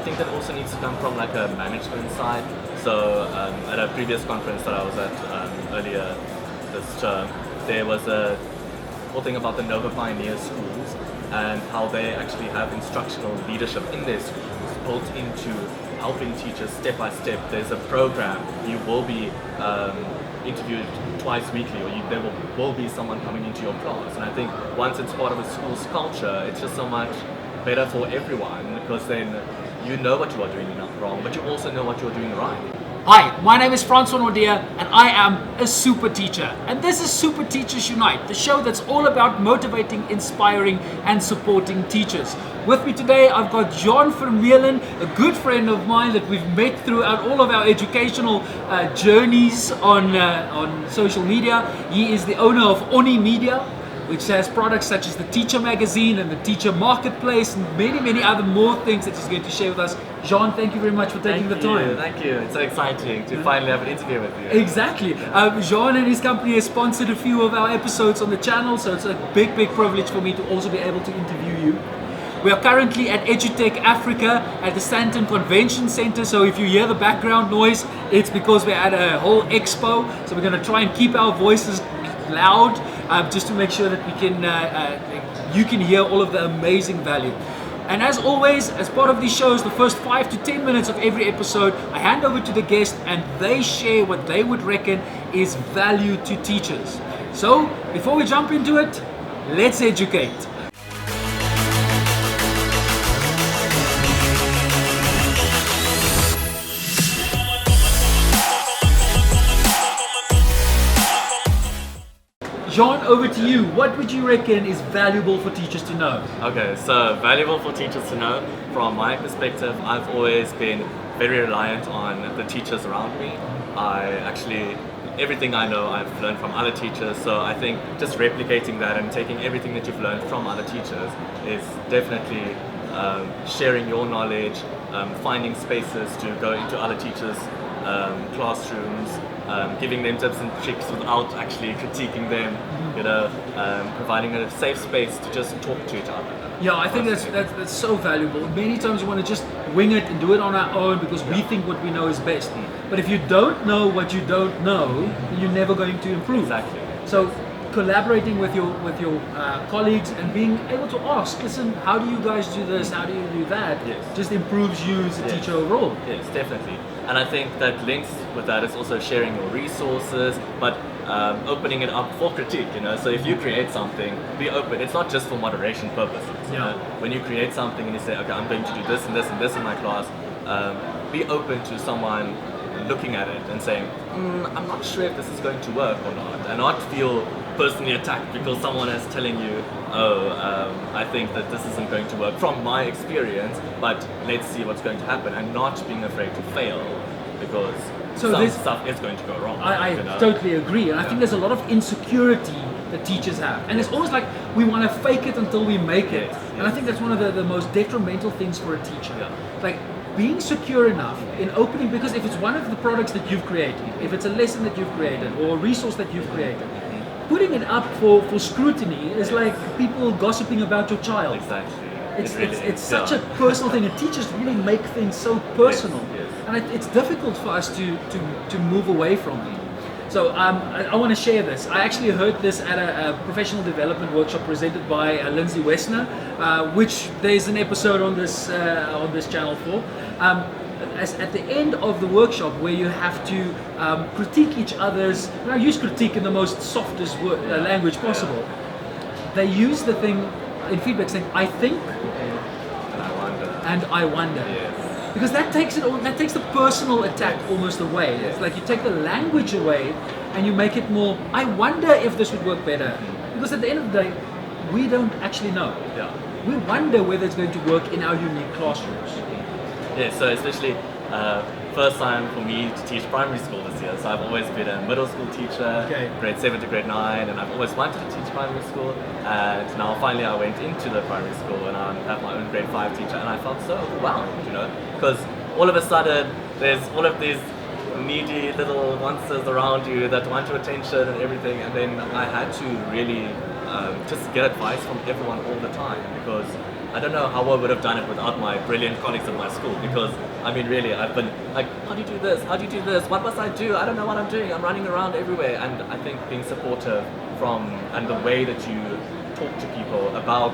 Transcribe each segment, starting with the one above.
I think that also needs to come from like a management side. So at a previous conference that I was at earlier this term, there was a whole thing about the Nova Pioneer schools and how they actually have instructional leadership in their schools built into helping teachers step by step. There's a program. You will be interviewed twice weekly, or there will be someone coming into your class. And I think once it's part of a school's culture, it's just so much better for everyone, because then you know what you are doing wrong, but you also know what you're doing right. Hi, my name is Francois Nordia and I am a super teacher. And this is Super Teachers Unite, the show that's all about motivating, inspiring and supporting teachers. With me today I've got Jean Vermeulen, a good friend of mine that we've met throughout all of our educational journeys on social media. He is the owner of Oni Media, which has products such as the Teacher Magazine and the Teacher Marketplace and many other more things that he's going to share with us. Jean, thank you very much for taking the time. Thank you. It's so exciting to finally have an interview with you. Exactly. Jean and his company has sponsored a few of our episodes on the channel, so it's a big privilege for me to also be able to interview you. We are currently at EduTech Africa at the Sandton Convention Center, so if you hear the background noise, it's because we're at a whole expo, so we're going to try and keep our voices loud just to make sure that we can you can hear all of the amazing value. And as always, as part of these shows, the first 5 to 10 minutes of every episode, I hand over to the guest and they share what they would reckon is value to teachers. So, before we jump into it, let's educate. Jean, over to you. What would you reckon is valuable for teachers to know? Okay, so valuable for teachers to know. From my perspective, I've always been very reliant on the teachers around me. Everything I know I've learned from other teachers, so I think just replicating that and taking everything that you've learned from other teachers is definitely sharing your knowledge, finding spaces to go into other teachers' classrooms, giving them tips and tricks without actually critiquing them, providing a safe space to just talk to each other. Yeah, I think that's so valuable. Many times we want to just wing it and do it on our own because we think what we know is best. But if you don't know what you don't know, then you're never going to improve. Exactly. So collaborating with your colleagues and being able to ask, listen, how do you guys do this? How do you do that? Yes. Just improves you as a teacher overall. Yes, definitely. And I think that links with that is also sharing your resources, but opening it up for critique. So if you create something, be open. It's not just for moderation purposes. When you create something and you say, okay, I'm going to do this and this and this in my class, be open to someone looking at it and saying, I'm not sure if this is going to work or not, and not feel personally attacked because someone is telling you, I think that this isn't going to work from my experience, but let's see what's going to happen, and not being afraid to fail because some stuff is going to go wrong. I totally agree, and I think there's a lot of insecurity that teachers have, and it's almost like we want to fake it until we make it, and I think that's one of the most detrimental things for a teacher. Like being secure enough in opening, because if it's one of the products that you've created, if it's a lesson that you've created or a resource that you've created, putting it up for scrutiny is like people gossiping about your child. Exactly. It's such a personal thing, and teachers really make things so personal, and it's difficult for us to move away from it. So I want to share this. I actually heard this at a professional development workshop presented by Lindsay Wessner, which there's an episode on this channel for. At the end of the workshop, where you have to critique each other's, I use critique in the most softest language possible. They use the thing in feedback saying, I think, and I wonder. Because that takes the personal attack almost away. It's like you take the language away and you make it more, I wonder if this would work better. Because at the end of the day, we don't actually know. We wonder whether it's going to work in our unique classrooms. Yeah, so especially first time for me to teach primary school this year. So I've always been a middle school teacher, grade 7 to grade 9, and I've always wanted to teach primary school. And now finally I went into the primary school and I have my own grade 5 teacher, and I felt so overwhelmed, because all of a sudden there's all of these needy little monsters around you that want your attention and everything, and then I had to really just get advice from everyone all the time, because I don't know how I would have done it without my brilliant colleagues at my school, because I mean really I've been like, how do you do this? How do you do this? What must I do? I don't know what I'm doing. I'm running around everywhere. And I think being supportive and the way that you talk to people about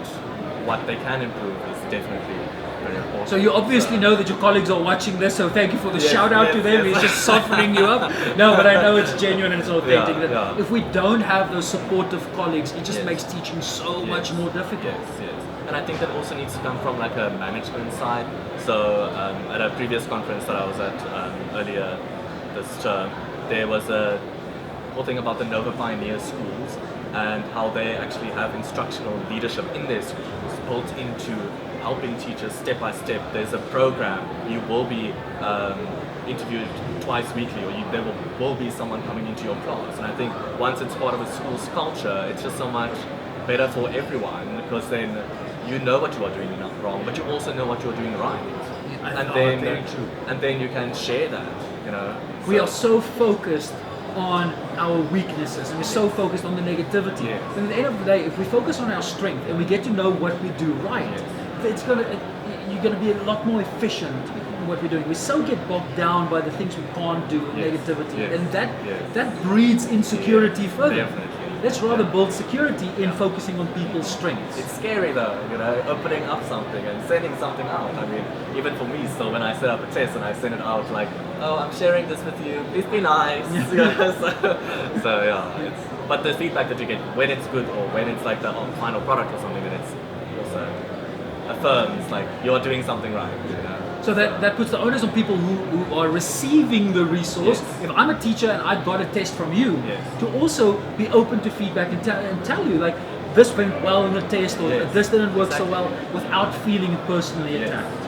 what they can improve is definitely very important. So you obviously know that your colleagues are watching this, so thank you for the shout out to them. He's just softening you up. No, but I know it's genuine and it's authentic. If we don't have those supportive colleagues, it just makes teaching so much more difficult. Yes. And I think that also needs to come from like a management side. So at a previous conference that I was at earlier this term, there was a whole thing about the Nova Pioneer schools and how they actually have instructional leadership in their schools built into helping teachers step by step. There's a program. You will be interviewed twice weekly, or there will be someone coming into your class. And I think once it's part of a school's culture, it's just so much better for everyone, because then you know what you are doing wrong, but you also know what you are doing right. And then you can share that, you know. We are so focused on our weaknesses and we're so focused on the negativity. And at the end of the day, if we focus on our strength and we get to know what we do right, you're gonna be a lot more efficient in what we're doing. We so get bogged down by the things we can't do, negativity, and that breeds insecurity further. Definitely. Let's rather build security in focusing on people's strengths. It's scary though, you know, opening up something and sending something out. I mean, even for me, so when I set up a test and I send it out like, oh, I'm sharing this with you, please be nice. So yeah, but the feedback that you get when it's good or when it's like the final product or something, then it's also affirms like you're doing something right, you know. So that puts the onus on people who are receiving the resource. If I'm a teacher and I got a test from you, to also be open to feedback and tell you like this went well in the test or this didn't work so well, without feeling personally attacked.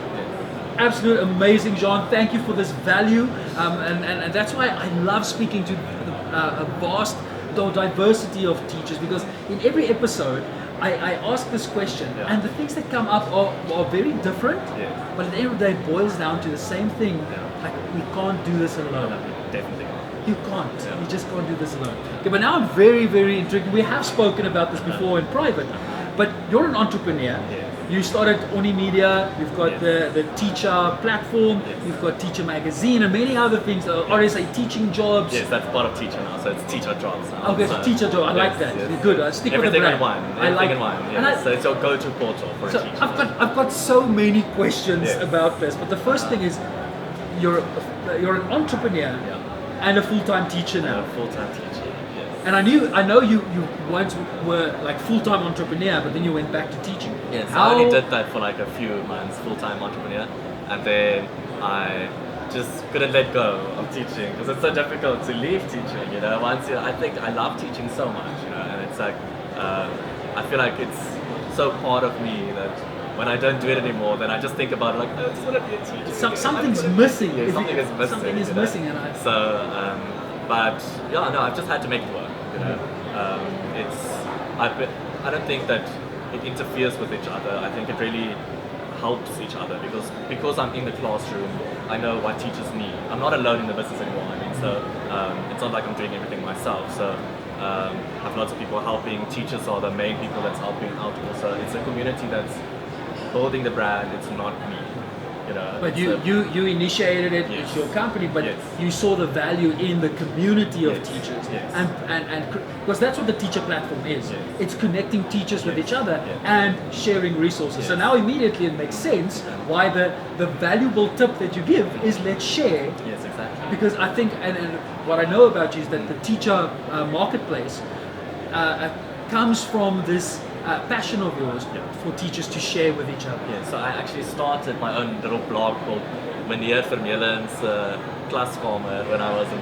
Absolute amazing, Jean. Thank you for this value, and that's why I love speaking to a vast diversity of teachers, because in every episode I ask this question, and the things that come up are very different, but at the end of the day it boils down to the same thing, like we can't do this alone. Definitely. You can't. You just can't do this alone. Okay, but now I'm very, very intrigued. We have spoken about this before in private, but you're an entrepreneur. You started Oni Media, you've got the teacher platform, you've got Teacher Magazine and many other things, RSA Teaching Jobs. Yes, that's part of Teacher now, so it's Teacher Jobs now. Okay, so Teacher Jobs, I like that. Good, I stick everything with the brand. brand. Everything in one, so it's your go-to portal for a teacher. I've got so many questions about this, but the first thing is, you're an entrepreneur and a full-time teacher now. A full-time teacher. And I know you once were like full-time entrepreneur, but then you went back to teaching. Yes, I only did that for like a few months, full-time entrepreneur, and then I just couldn't let go of teaching because it's so difficult to leave teaching. You know, I think I love teaching so much, you know, and it's like I feel like it's so part of me that when I don't do it anymore, then I just think about it like, oh, I just want to be a teacher. Something's missing. Something is missing. Something is missing, but yeah, no, I've just had to make it work. You know, I don't think that it interferes with each other. I think it really helps each other because I'm in the classroom. I know what teachers need. I'm not alone in the business anymore. I mean, so it's not like I'm doing everything myself. So I have lots of people helping. Teachers are the main people that's helping out. Also, it's a community that's building the brand. It's not me. You know, but you initiated it, it's your company, but you saw the value in the community of teachers, and because that's what the teacher platform is. It's connecting teachers with each other and sharing resources. So now immediately it makes sense why the valuable tip that you give is let's share. Yes, exactly. Because I think, and what I know about you is that the teacher marketplace comes from this passion of yours for teachers to share with each other. Yeah, so I actually started my own little blog called Jean Vermeulen's Klaskamer when I was in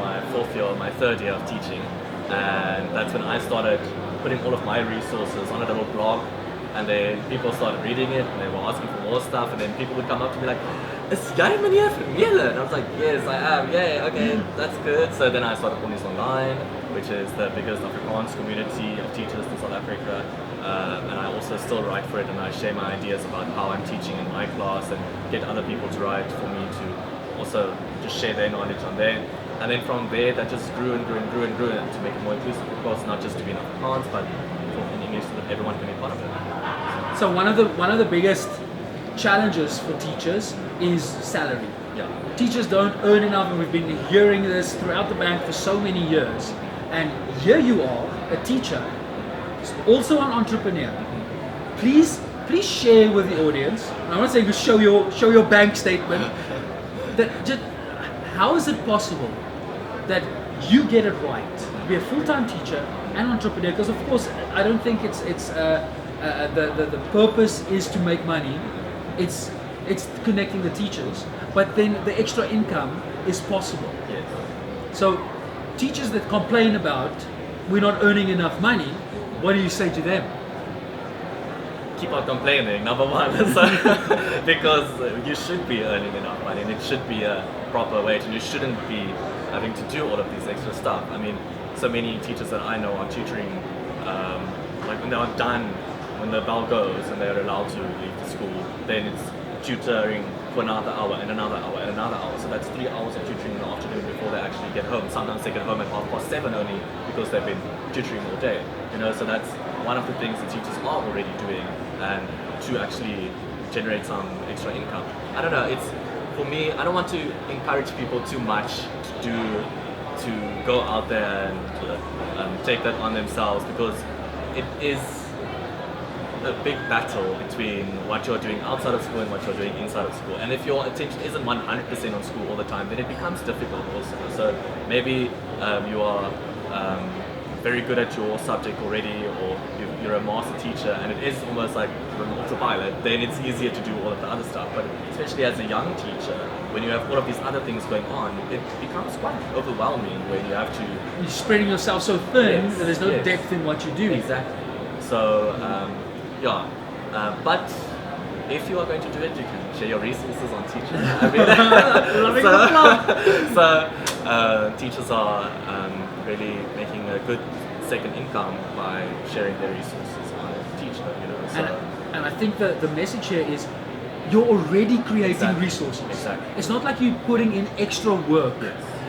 my third year of teaching, and that's when I started putting all of my resources on a little blog, and then people started reading it and they were asking for more stuff, and then people would come up to me like, is jy Jean Vermeulen? And I was like, yes, I am. Yay, okay, that's good. So then I started Ponies Online, which is the biggest Afrikaans community of teachers in South Africa. And I also still write for it, and I share my ideas about how I'm teaching in my class and get other people to write for me to also just share their knowledge on there. And then from there, that just grew and to make it more inclusive, of course, not just to be in Afrikaans, but in English so that everyone can be part of it. So one of the biggest challenges for teachers is salary. Yeah. Teachers don't earn enough, and we've been hearing this throughout the bank for so many years. And here you are, a teacher, also an entrepreneur. Please share with the audience. And I'm not saying to show your bank statement. That just how is it possible that you get it right to be a full-time teacher and entrepreneur? Because of course, I don't think it's the purpose is to make money. It's connecting the teachers, but then the extra income is possible. Yes. So teachers that complain about we're not earning enough money, what do you say to them? Keep on complaining, number one. Because you should be earning enough money, and it should be a proper wage, and you shouldn't be having to do all of these extra stuff. I mean, so many teachers that I know are tutoring, like when they are done, when the bell goes and they're allowed to leave the school, then it's tutoring for another hour and another hour and another hour. So that's 3 hours of tutoring in the afternoon before they actually get home. Sometimes they get home at 7:30 only because they've been tutoring all day. So that's one of the things that teachers are already doing, and to actually generate some extra income. I don't know, it's, for me, I don't want to encourage people too much to go out there and take that on themselves, because it is a big battle between what you're doing outside of school and what you're doing inside of school. And if your attention isn't 100% on school all the time, then it becomes difficult also. So maybe you are very good at your subject already, or you're a master teacher and it is almost like you're an autopilot, then it's easier to do all of the other stuff. But especially as a young teacher, when you have all of these other things going on, it becomes quite overwhelming when you have to... You're spreading yourself so thin that there's no yes. depth in what you do. Exactly. So, but if you are going to do it, you can share your resources on teachers. I mean, teachers are really making a good second income by sharing their resources on teacher. So. And I think that the message here is you're already creating Exactly. resources. Exactly. It's not like you're putting in extra work.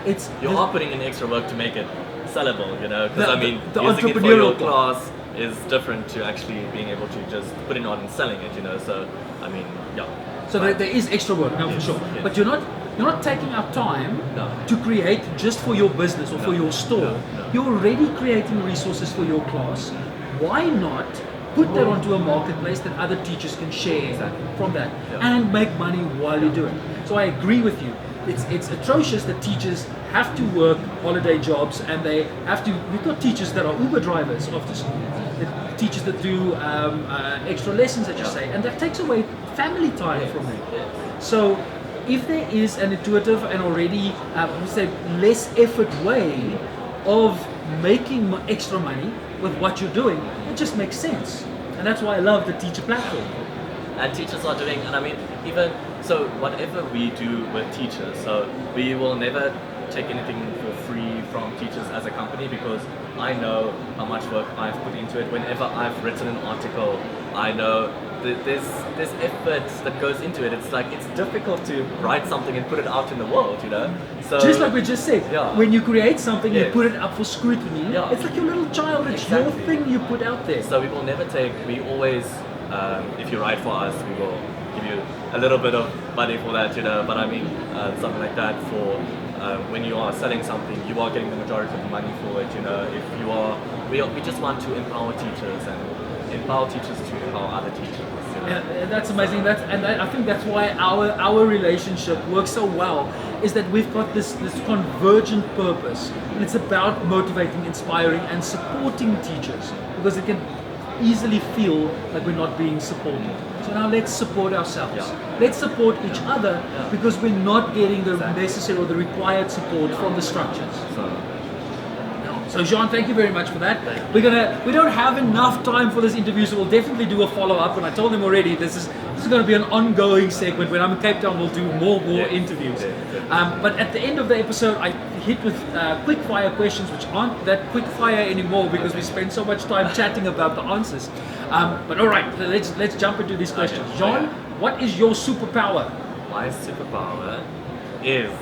Yes. You are putting in extra work to make it sellable, because I mean, the using it for entrepreneurial your class is different to actually being able to just put it on and selling it, So, I mean, yeah. So there is extra work, no, for sure. Yes. But you're not taking out time No. to create just for your business or for your store. No. You're already creating resources for your class. Why not put that onto a marketplace that other teachers can share from that and make money while you do it? So I agree with you. It's atrocious that teachers have to work holiday jobs, and they have to. We've got teachers that are Uber drivers after school, teachers that do extra lessons, as you say, and that takes away family time from them. So if there is an intuitive and already, less effort way of making extra money with what you're doing, it just makes sense. And that's why I love the teacher platform. And teachers are doing, and I mean, even so, whatever we do with teachers, so we will never take anything for free from teachers as a company, because I know how much work I've put into it. Whenever I've written an article, I know that there's effort that goes into it. It's like, it's difficult to write something and put it out in the world, So just like we just said, when you create something, you Yes. put it up for scrutiny. Yeah. It's like your little child. It's Exactly. your thing you put out there. So we will never take, we always, if you write for us, we will give you a little bit of money for that, but I mean, something like that for when you are selling something, you are getting the majority of the money for it, if you are, we just want to empower teachers and empower teachers to empower other teachers. And that's amazing. I think that's why our relationship works so well, is that we've got this convergent purpose, and it's about motivating, inspiring, and supporting teachers, because it can easily feel like we're not being supported. So now let's support ourselves. Let's support each other, because we're not getting the necessary or the required support from the structures. So Jean, thank you very much for that. We don't have enough time for this interview, so we'll definitely do a follow-up. And I told them already, this is going to be an ongoing segment. When I'm in Cape Town, we'll do more interviews. But at the end of the episode, I hit with quick fire questions, which aren't that quick fire anymore, because we spend so much time chatting about the answers. But all right, let's jump into these questions. Jean, what is your superpower? My superpower is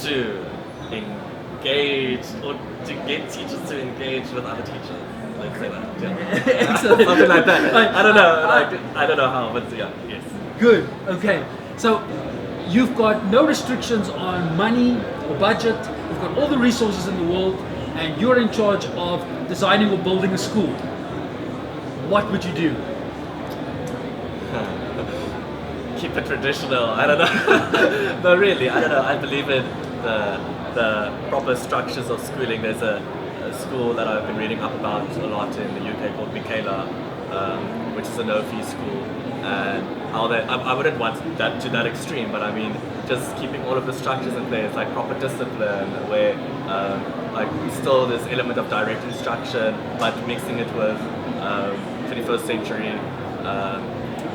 to engage, or to get teachers to engage with other teachers. let's say that. Yeah. Excellent. Something like that. I don't know. I don't know how, but yeah, yes. Good. Okay. So you've got no restrictions on money or budget. You've got all the resources in the world, and you're in charge of designing or building a school. What would you do? Keep it traditional. I don't know. No, really, I don't know. I believe in the proper structures of schooling. There's a school that I've been reading up about a lot in the UK called Michaela, which is a no-fee school, and how they, I wouldn't want that to that extreme, but I mean just keeping all of the structures in place, like proper discipline, where like still this element of direct instruction, but mixing it with 21st century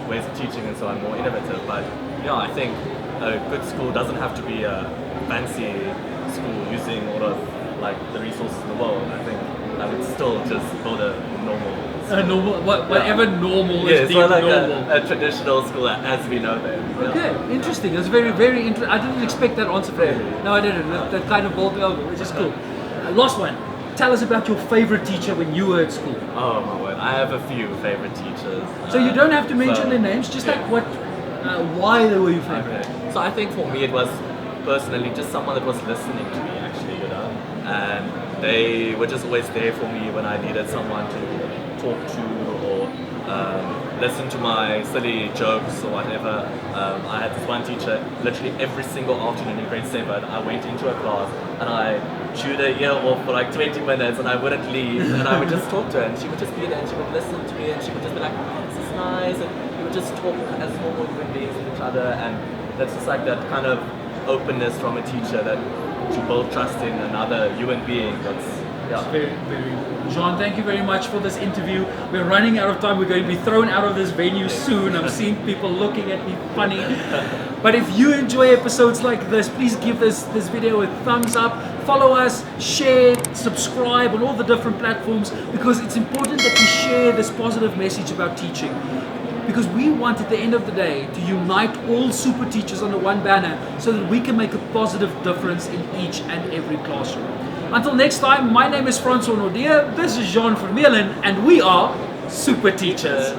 ways of teaching and so on, more innovative. But yeah, I think a good school doesn't have to be a fancy school using all of like the resources in the world. I think I would still just build a normal school. Whatever normal yeah, is deemed like normal. a traditional school as we know them. Okay, interesting. That's very, very interesting. I didn't expect that answer from you. No, I didn't. That kind of bowled me over, which is cool. Last one. Tell us about your favorite teacher when you were at school. Oh my word, I have a few favorite teachers. So you don't have to mention their names, just like what, why they were your favorite. Okay. So I think for me it was personally just someone that was listening to me actually, you know, and they were just always there for me when I needed someone to talk to or listen to my silly jokes or whatever. I had this one teacher, literally every single afternoon in grade 7, I went into a class and I chewed her ear off for like 20 minutes and I wouldn't leave, and I would just talk to her and she would just be there and she would listen to me and she would just be like, oh, this is nice, and we would just talk as normal human beings with each other, and that's just like that kind of openness from a teacher that to build trust in another human being. That's Very, very. Jean, thank you very much for this interview. We're running out of time. We're going to be thrown out of this venue soon. I'm seeing people looking at me funny. But if you enjoy episodes like this, please give this video a thumbs up. Follow us, share, subscribe on all the different platforms, because it's important that we share this positive message about teaching. Because we want, at the end of the day, to unite all super teachers under one banner so that we can make a positive difference in each and every classroom. Until next time, my name is Francois Nordier, this is Jean Vermeulen, and we are Super Teachers.